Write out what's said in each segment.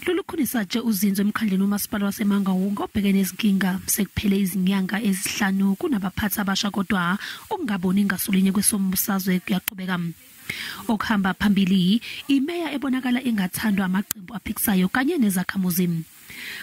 Lolu khunisa nje uzinzo emkhandleni womasipala waseMangaung obhekene nezinkinga sekuphele izinyanga ezisihlanu kunabaphathi abasha kodwa okungaboni ngasolinye kwezombusazwe kuyaqhubeka. Okuhamba phambili imeya ebonakala engathandwa amaqembu aphikisayo kanye nezakhamuzi.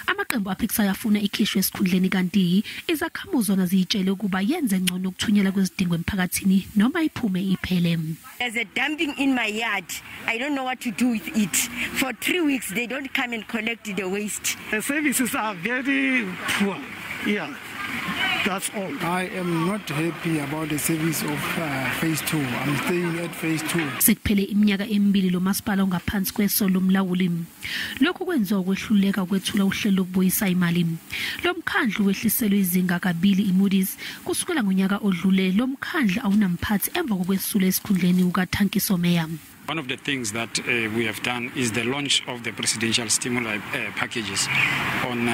Amaqembu aphikisayo afuna ikhishwe esikhundleni kanti izakhamuzi zona ziyitshele ukuba yenze ngcono ukuthunyelwa kwezidingo emphakathini noma iphume iphele. There's a dumping in my yard. I don't know what to do with it. For 3 weeks they don't come and collect the waste. The services are very poor. Yeah. That's all. I am not happy about the service of phase 2. I'm staying at phase 2. Sekuphele iminyaka emibili lo masipala ongaphansi kweso lomlawuli. Lokho kwenziwa ukwehluleka ukwethula uhlelo lokubuyisa imali. Lo mkhandlu wehliselwe izinga kabili iMoody's kusukela ngonyaka odlule. Lo mkhandlu awunamphathi emva kokwesula esikhundleni ukathankiso meya. One of the things that we have done is the launch of the presidential stimuli packages on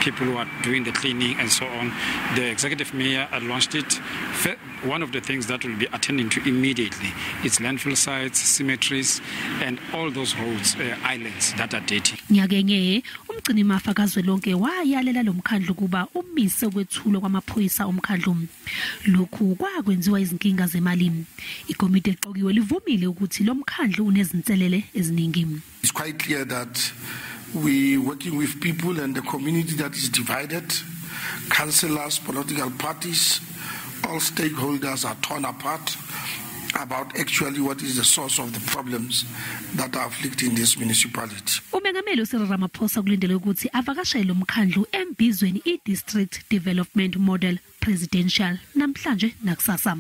people who are doing the cleaning and so on. The executive mayor launched it. One of the things that we'll be attending to immediately is landfill sites, cemeteries, and all those roads, islands that are dirty. Nyakenge umgcini mafa kazwelonke wayalela lo mkhandlu kuba umise ukwethulwa kwamaphoyisa omkhandlu. Lokhu kwakwenziwa izinkinga zemali. Ikomiti eqokiwe livumile ukuthi lo mkhandlu unezinselele eziningi. It's quite clear that we working with people and the community that is divided. Councillors, political parties, all stakeholders are torn apart about actually what is the source of the problems that are afflicting this municipality. Umengameli uSiramaphosa kulindele ukuthi avakashele lo mkhandlu embizweni i-District Development Model Presidential namhlanje nakusasa.